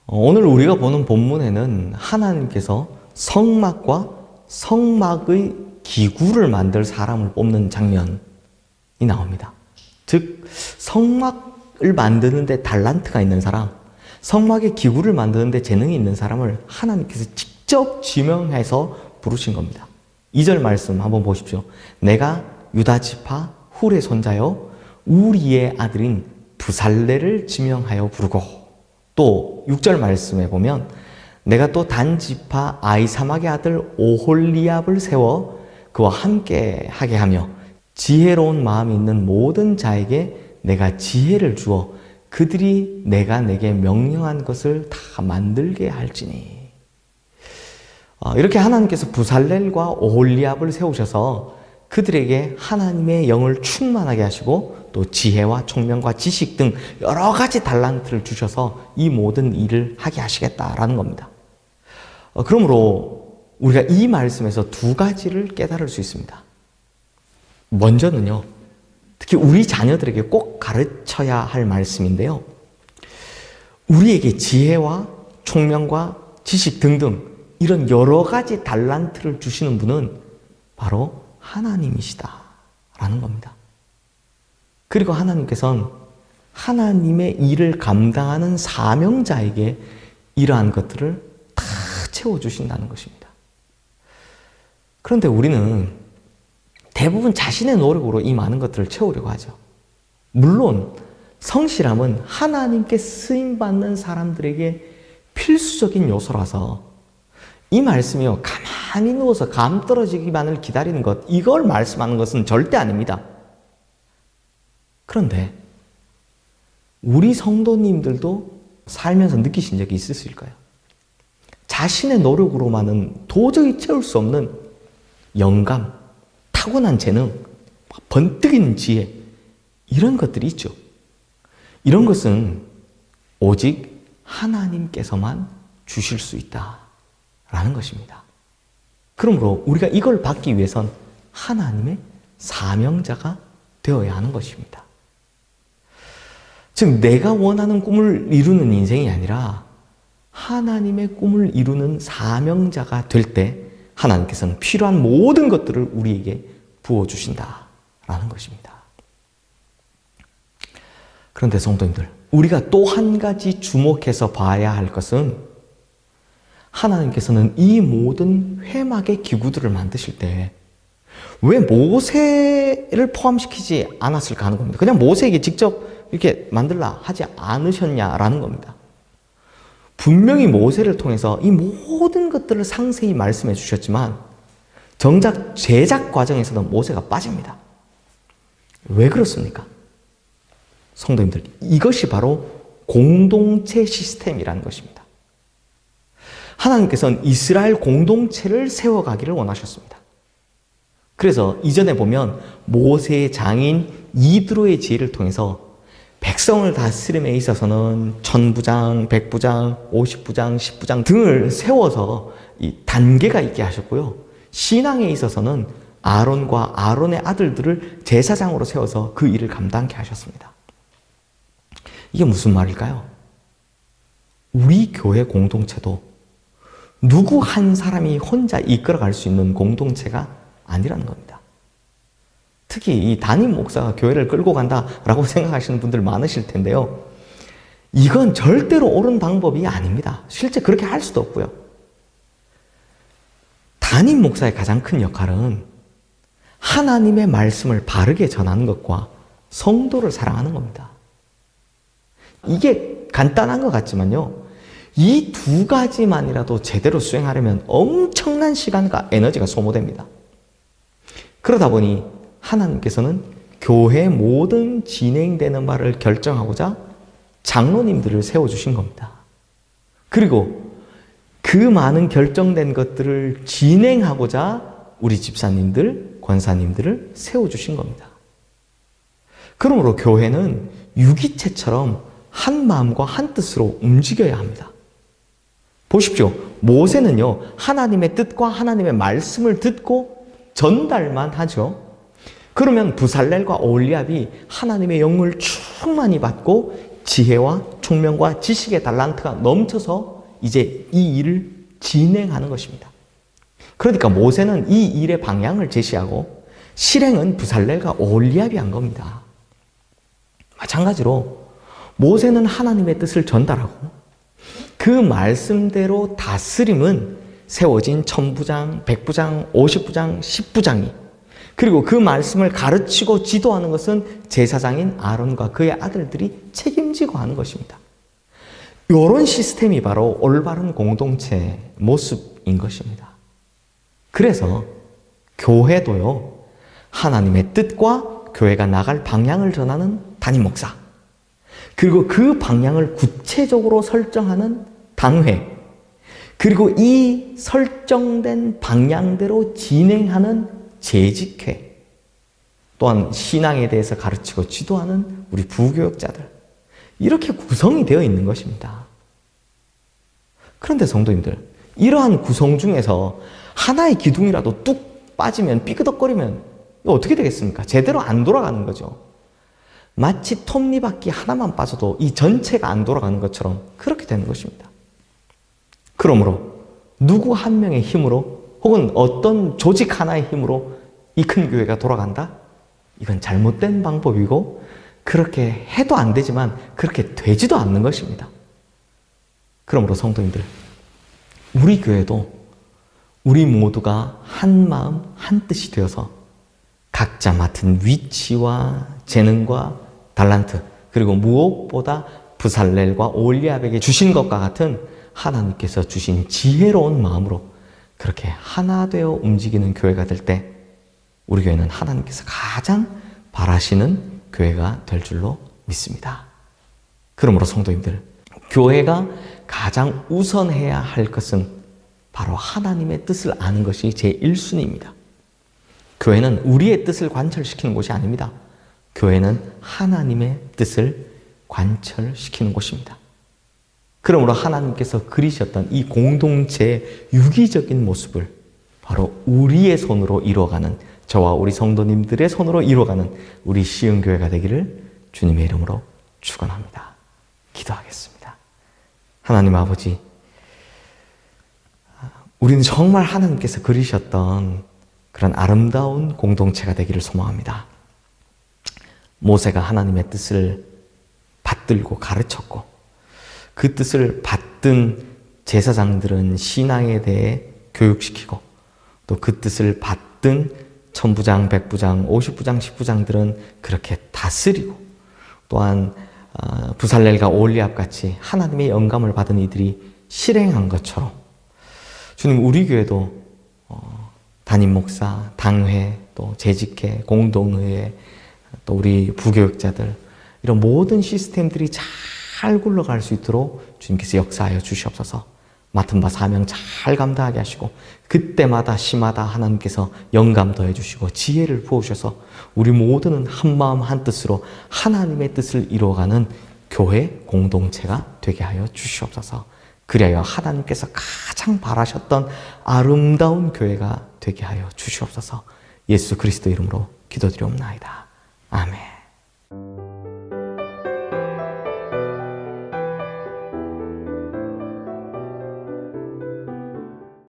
오늘 우리가 보는 본문에는 하나님께서 성막과 성막의 기구를 만들 사람을 뽑는 장면이 나옵니다. 즉, 성막을 만드는데 달란트가 있는 사람, 성막의 기구를 만드는데 재능이 있는 사람을 하나님께서 직접 지명해서 부르신 겁니다. 2절 말씀 한번 보십시오. 내가 유다 지파 훌의 손자요 우리의 아들인 부살레를 지명하여 부르고, 또 6절 말씀에 보면 내가 또 단 지파 아히사막의 아들 오홀리압을 세워 그와 함께 하게 하며 지혜로운 마음이 있는 모든 자에게 내가 지혜를 주어 그들이 내가 내게 명령한 것을 다 만들게 할지니. 이렇게 하나님께서 부살렐과 오홀리압을 세우셔서 그들에게 하나님의 영을 충만하게 하시고 또 지혜와 총명과 지식 등 여러 가지 달란트를 주셔서 이 모든 일을 하게 하시겠다라는 겁니다. 그러므로 우리가 이 말씀에서 두 가지를 깨달을 수 있습니다. 먼저는요, 특히 우리 자녀들에게 꼭 가르쳐야 할 말씀인데요. 우리에게 지혜와 총명과 지식 등등 이런 여러 가지 달란트를 주시는 분은 바로 하나님이시다라는 겁니다. 그리고 하나님께서는 하나님의 일을 감당하는 사명자에게 이러한 것들을 다 채워주신다는 것입니다. 그런데 우리는 대부분 자신의 노력으로 이 많은 것들을 채우려고 하죠. 물론 성실함은 하나님께 쓰임받는 사람들에게 필수적인 요소라서 이 말씀이요, 가만히 누워서 감 떨어지기만을 기다리는 것, 이걸 말씀하는 것은 절대 아닙니다. 그런데 우리 성도님들도 살면서 느끼신 적이 있으실까요? 자신의 노력으로만은 도저히 채울 수 없는 영감, 타고난 재능, 번뜩이는 지혜, 이런 것들이 있죠. 이런 것은 오직 하나님께서만 주실 수 있다라는 것입니다. 그러므로 우리가 이걸 받기 위해선 하나님의 사명자가 되어야 하는 것입니다. 즉, 내가 원하는 꿈을 이루는 인생이 아니라 하나님의 꿈을 이루는 사명자가 될 때 하나님께서는 필요한 모든 것들을 우리에게 부어주신다라는 것입니다. 그런데 성도님들, 우리가 또 한 가지 주목해서 봐야 할 것은 하나님께서는 이 모든 회막의 기구들을 만드실 때 왜 모세를 포함시키지 않았을까 하는 겁니다. 그냥 모세에게 직접 이렇게 만들라 하지 않으셨냐라는 겁니다. 분명히 모세를 통해서 이 모든 것들을 상세히 말씀해 주셨지만 정작 제작 과정에서는 모세가 빠집니다. 왜 그렇습니까? 성도님들, 이것이 바로 공동체 시스템이라는 것입니다. 하나님께서는 이스라엘 공동체를 세워가기를 원하셨습니다. 그래서 이전에 보면 모세의 장인 이드로의 지혜를 통해서 백성을 다스림에 있어서는 천부장, 백부장, 50부장, 10부장 등을 세워서 이 단계가 있게 하셨고요. 신앙에 있어서는 아론과 아론의 아들들을 제사장으로 세워서 그 일을 감당케 하셨습니다. 이게 무슨 말일까요? 우리 교회 공동체도 누구 한 사람이 혼자 이끌어갈 수 있는 공동체가 아니라는 겁니다. 특히 이 담임 목사가 교회를 끌고 간다라고 생각하시는 분들 많으실 텐데요. 이건 절대로 옳은 방법이 아닙니다. 실제 그렇게 할 수도 없고요. 담임 목사의 가장 큰 역할은 하나님의 말씀을 바르게 전하는 것과 성도를 사랑하는 겁니다. 이게 간단한 것 같지만요. 이 두 가지만이라도 제대로 수행하려면 엄청난 시간과 에너지가 소모됩니다. 그러다 보니 하나님께서는 교회 모든 진행되는 바를 결정하고자 장로님들을 세워주신 겁니다. 그리고 그 많은 결정된 것들을 진행하고자 우리 집사님들, 권사님들을 세워주신 겁니다. 그러므로 교회는 유기체처럼 한 마음과 한 뜻으로 움직여야 합니다. 보십시오. 모세는요, 하나님의 뜻과 하나님의 말씀을 듣고 전달만 하죠. 그러면 부살렐과 오홀리압이 하나님의 영을 충만히 받고 지혜와 총명과 지식의 달란트가 넘쳐서 이제 이 일을 진행하는 것입니다. 그러니까 모세는 이 일의 방향을 제시하고 실행은 부살렐과 오홀리압이 한 겁니다. 마찬가지로 모세는 하나님의 뜻을 전달하고 그 말씀대로 다스림은 세워진 천부장, 백부장, 50부장, 10부장이 그리고 그 말씀을 가르치고 지도하는 것은 제사장인 아론과 그의 아들들이 책임지고 하는 것입니다. 이런 시스템이 바로 올바른 공동체의 모습인 것입니다. 그래서 교회도요, 하나님의 뜻과 교회가 나갈 방향을 전하는 담임 목사, 그리고 그 방향을 구체적으로 설정하는 당회, 그리고 이 설정된 방향대로 진행하는 재직회, 또한 신앙에 대해서 가르치고 지도하는 우리 부교육자들, 이렇게 구성이 되어 있는 것입니다. 그런데 성도님들, 이러한 구성 중에서 하나의 기둥이라도 뚝 빠지면, 삐그덕거리면 이거 어떻게 되겠습니까? 제대로 안 돌아가는 거죠. 마치 톱니바퀴 하나만 빠져도 이 전체가 안 돌아가는 것처럼 그렇게 되는 것입니다. 그러므로 누구 한 명의 힘으로 혹은 어떤 조직 하나의 힘으로 이 큰 교회가 돌아간다? 이건 잘못된 방법이고 그렇게 해도 안 되지만 그렇게 되지도 않는 것입니다. 그러므로 성도님들, 우리 교회도 우리 모두가 한 마음 한 뜻이 되어서 각자 맡은 위치와 재능과 달란트, 그리고 무엇보다 부살렐과 오홀리압에게 주신 것과 같은 하나님께서 주신 지혜로운 마음으로 그렇게 하나 되어 움직이는 교회가 될 때 우리 교회는 하나님께서 가장 바라시는 교회가 될 줄로 믿습니다. 그러므로 성도님들, 교회가 가장 우선해야 할 것은 바로 하나님의 뜻을 아는 것이 제 1순위입니다. 교회는 우리의 뜻을 관철시키는 곳이 아닙니다. 교회는 하나님의 뜻을 관철시키는 곳입니다. 그러므로 하나님께서 그리셨던 이 공동체의 유기적인 모습을 바로 우리의 손으로 이루어가는, 저와 우리 성도님들의 손으로 이루어가는 우리 시흥교회가 되기를 주님의 이름으로 축원합니다. 기도하겠습니다. 하나님 아버지, 우리는 정말 하나님께서 그리셨던 그런 아름다운 공동체가 되기를 소망합니다. 모세가 하나님의 뜻을 받들고 가르쳤고 그 뜻을 받든 제사장들은 신앙에 대해 교육시키고 또 그 뜻을 받든 천부장, 백부장, 50부장, 10부장들은 그렇게 다스리고 또한 부살렐과 오홀리압 같이 하나님의 영감을 받은 이들이 실행한 것처럼 주님, 우리 교회도 담임 목사, 당회, 또 재직회, 공동회, 또 우리 부교육자들 이런 모든 시스템들이 잘 굴러갈 수 있도록 주님께서 역사하여 주시옵소서. 맡은 바 사명 잘 감당하게 하시고 그때마다 시마다 하나님께서 영감 더해 주시고 지혜를 부어주셔서 우리 모두는 한마음 한뜻으로 하나님의 뜻을 이루어가는 교회 공동체가 되게 하여 주시옵소서. 그리하여 하나님께서 가장 바라셨던 아름다운 교회가 되게 하여 주시옵소서. 예수 그리스도 이름으로 기도드리옵나이다. 아멘.